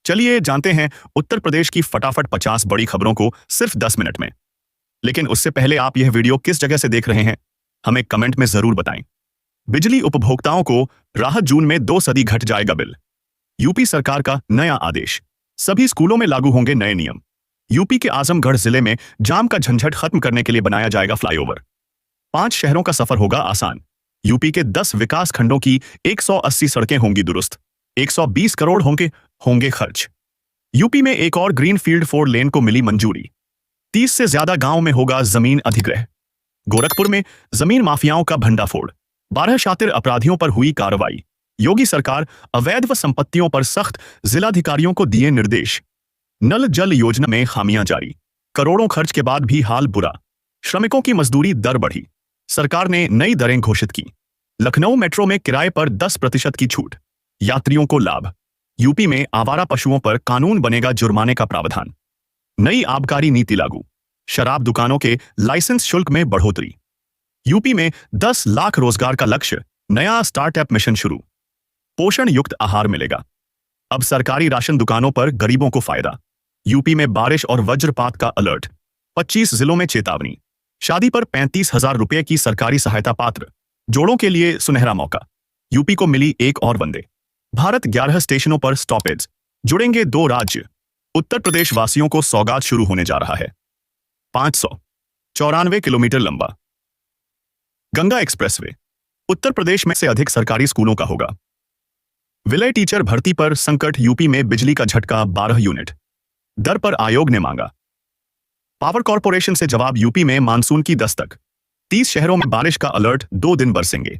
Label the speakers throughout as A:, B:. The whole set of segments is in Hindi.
A: चलिए जानते हैं उत्तर प्रदेश की फटाफट 50 बड़ी खबरों को सिर्फ 10 मिनट में। लेकिन उससे पहले आप यह वीडियो किस जगह से देख रहे हैं, हमें कमेंट में जरूर बताएं। बिजली उपभोक्ताओं को राहत, जून में 2 सदी घट जाएगा बिल। यूपी सरकार का नया आदेश, सभी स्कूलों में लागू होंगे नए नियम। यूपी के आजमगढ़ जिले में जाम का झंझट खत्म करने के लिए बनाया जाएगा फ्लाईओवर। 5 शहरों का सफर होगा आसान। यूपी के 10 विकास खंडों की 180 सड़कें होंगी दुरुस्त। 120 करोड़ होंगे खर्च। यूपी में एक और ग्रीन फील्ड 4 लेन को मिली मंजूरी। 30 से ज्यादा गांव में होगा जमीन अधिग्रहण। गोरखपुर में जमीन माफियाओं का भंडाफोड़। 12 शातिर अपराधियों पर हुई कार्रवाई। योगी सरकार अवैध व संपत्तियों पर सख्त, जिलाधिकारियों को दिए निर्देश। नल जल योजना में खामियां जारी। करोड़ों खर्च के बाद भी हाल बुरा। श्रमिकों की मजदूरी दर बढ़ी। सरकार ने नई दरें घोषित की। लखनऊ मेट्रो में किराए पर 10% की छूट, यात्रियों को लाभ। यूपी में आवारा पशुओं पर कानून बनेगा जुर्माने का प्रावधान। नई आबकारी नीति लागू। शराब दुकानों के लाइसेंस शुल्क में बढ़ोतरी। यूपी में 10 लाख रोजगार का लक्ष्य, नया स्टार्टअप मिशन शुरू। पोषण युक्त आहार मिलेगा। अब सरकारी राशन दुकानों पर गरीबों को फायदा। यूपी में बारिश और वज्रपात का अलर्ट। 25 जिलों में चेतावनी। शादी पर 35,000 रुपए की सरकारी सहायता पात्र। जोड़ों के लिए सुनहरा मौका। यूपी को मिली एक और वंदे भारत 11 स्टेशनों पर स्टॉपेज। जुड़ेंगे 2 राज्य। उत्तर प्रदेश वासियों को सौगात शुरू होने जा रहा है। 594 किलोमीटर लंबा गंगा एक्सप्रेसवे उत्तर प्रदेश में से अधिक सरकारी स्कूलों का होगा। विलय टीचर भर्ती पर संकट। यूपी में बिजली का झटका, 12 यूनिट दर पर आयोग ने मांगा। पावर कॉर्पोरेशन से जवाब। यूपी में मानसून की दस्तक। 30 शहरों में बारिश का अलर्ट, 2 दिन बरसेंगे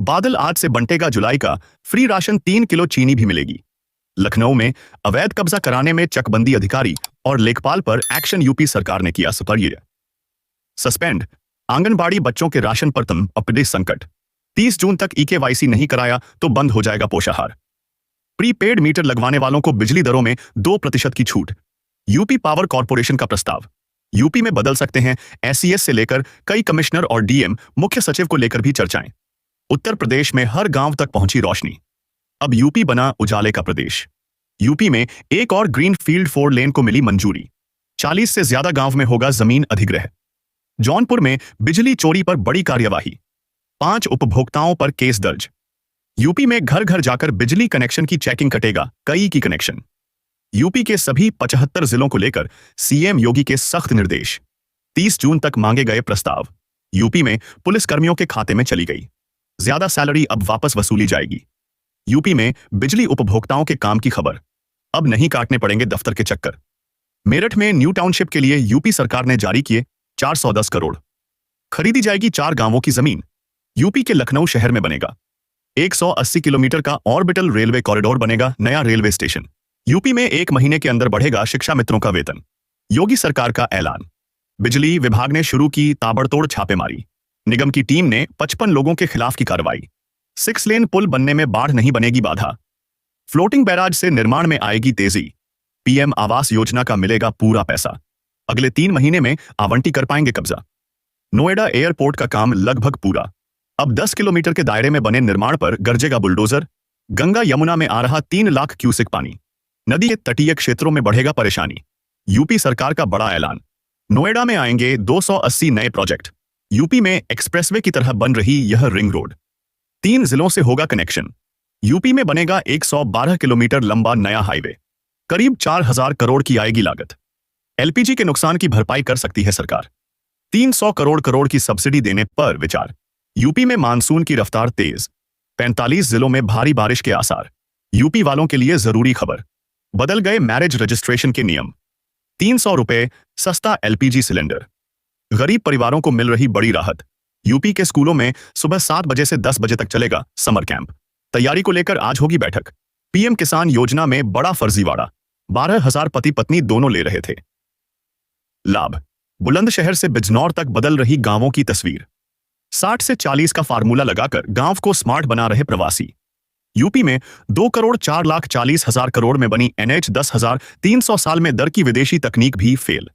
A: बादल। आज से बंटेगा जुलाई का फ्री राशन, 3 किलो चीनी भी मिलेगी। लखनऊ में अवैध कब्जा कराने में चकबंदी, अधिकारी और लेखपाल पर एक्शन। यूपी सरकार ने किया सस्पेंड। आंगनबाड़ी बच्चों के राशन पर अपडेट संकट। 30 जून तक EKYC नहीं कराया तो बंद हो जाएगा पोषाहार। प्रीपेड मीटर लगवाने वालों को बिजली दरों में 2% की छूट। यूपी पावर कॉर्पोरेशन का प्रस्ताव। यूपी में बदल सकते हैं SES से लेकर कई कमिश्नर और DM, मुख्य सचिव को लेकर भी चर्चाएं। उत्तर प्रदेश में हर गांव तक पहुंची रोशनी। अब यूपी बना उजाले का प्रदेश। यूपी में एक और ग्रीन फील्ड 4 लेन को मिली मंजूरी। 40 से ज्यादा गांव में होगा जमीन अधिग्रहण। जौनपुर में बिजली चोरी पर बड़ी कार्यवाही। 5 उपभोक्ताओं पर केस दर्ज। यूपी में घर घर जाकर बिजली कनेक्शन की चेकिंग, कटेगा कई की कनेक्शन। यूपी के सभी 75 जिलों को लेकर CM योगी के सख्त निर्देश। 30 जून तक मांगे गए प्रस्ताव। यूपी में पुलिसकर्मियों के खाते में चली गई ज्यादा सैलरी, अब वापस वसूली जाएगी। यूपी में बिजली उपभोक्ताओं के काम की खबर, अब नहीं काटने पड़ेंगे दफ्तर के चक्कर। मेरठ में न्यू टाउनशिप के लिए यूपी सरकार ने जारी किए 410 करोड़। खरीदी जाएगी 4 गांवों की जमीन। यूपी के लखनऊ शहर में बनेगा 180 किलोमीटर का ऑर्बिटल रेलवे कॉरिडोर, बनेगा नया रेलवे स्टेशन। यूपी में 1 महीने के अंदर बढ़ेगा शिक्षा मित्रों का वेतन। योगी सरकार का ऐलान। बिजली विभाग ने शुरू की ताबड़तोड़ छापेमारी। निगम की टीम ने 55 लोगों के खिलाफ की कार्रवाई। 6 लेन पुल बनने में बाढ़ नहीं बनेगी बाधा। फ्लोटिंग बैराज से निर्माण में आएगी तेजी। PM आवास योजना का मिलेगा पूरा पैसा। अगले 3 महीने में आवंटी कर पाएंगे कब्जा। नोएडा एयरपोर्ट का काम लगभग पूरा। अब 10 किलोमीटर के दायरे में बने निर्माण पर गरजेगा बुलडोजर। गंगा यमुना में आ रहा 3 लाख क्यूसेक पानी। नदी के तटीय क्षेत्रों में बढ़ेगा परेशानी। यूपी सरकार का बड़ा ऐलान। नोएडा में आएंगे 280 नए प्रोजेक्ट। यूपी में एक्सप्रेसवे की तरह बन रही यह रिंग रोड। 3 जिलों से होगा कनेक्शन। यूपी में बनेगा 112 किलोमीटर लंबा नया हाईवे। करीब 4,000 करोड़ की आएगी लागत। LPG के नुकसान की भरपाई कर सकती है सरकार। 300 करोड़ की सब्सिडी देने पर विचार। यूपी में मानसून की रफ्तार तेज। 45 जिलों में भारी बारिश के आसार। यूपी वालों के लिए जरूरी खबर, बदल गए मैरिज रजिस्ट्रेशन के नियम। 300 रुपए सस्ता LPG सिलेंडर। गरीब परिवारों को मिल रही बड़ी राहत। यूपी के स्कूलों में सुबह 7 बजे से 10 बजे तक चलेगा समर कैंप। तैयारी को लेकर आज होगी बैठक। PM किसान योजना में बड़ा फर्जीवाड़ा। 12,000 पति पत्नी दोनों ले रहे थे लाभ। बुलंदशहर से बिजनौर तक बदल रही गांवों की तस्वीर। 60 से 40 का फार्मूला लगाकर गांव को स्मार्ट बना रहे प्रवासी। यूपी में 2,04,40,000 करोड़ में बनी NH 10,300 साल में दर की विदेशी तकनीक भी फेल।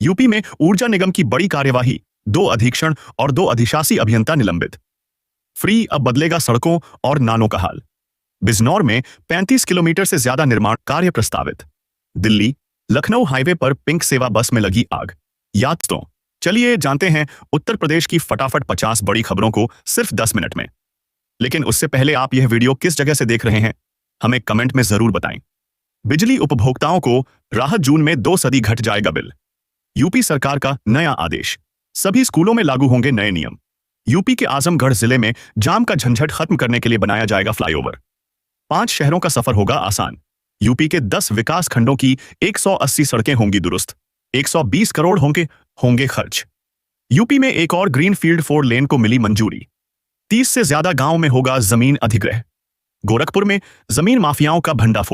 A: यूपी में ऊर्जा निगम की बड़ी कार्यवाही। 2 अधीक्षण और 2 अधिशासी अभियंता निलंबित। फ्री अब बदलेगा सड़कों और नालों का हाल। बिजनौर में 35 किलोमीटर से ज्यादा निर्माण कार्य प्रस्तावित। दिल्ली लखनऊ हाईवे पर पिंक सेवा बस में लगी आग। यात्रियों, चलिए जानते हैं उत्तर प्रदेश की फटाफट 50 बड़ी खबरों को सिर्फ 10 मिनट में। लेकिन उससे पहले आप यह वीडियो किस जगह से देख रहे हैं, हमें कमेंट में जरूर बताएं। बिजली उपभोक्ताओं को राहत, जून में 2 सदी घट जाएगा बिल। यूपी सरकार का नया आदेश, सभी स्कूलों में लागू होंगे नए नियम। यूपी के आजमगढ़ जिले में जाम का झंझट खत्म करने के लिए बनाया जाएगा फ्लाईओवर। 5 शहरों का सफर होगा आसान। यूपी के 10 विकास खंडों की 180 सड़कें होंगी दुरुस्त। 120 करोड़ होंगे खर्च। यूपी में एक और ग्रीन फील्ड 4 लेन को मिली मंजूरी। 30 से ज्यादा गांव में होगा जमीन अधिग्रहण। गोरखपुर में जमीन माफियाओं का भंडाफोड़।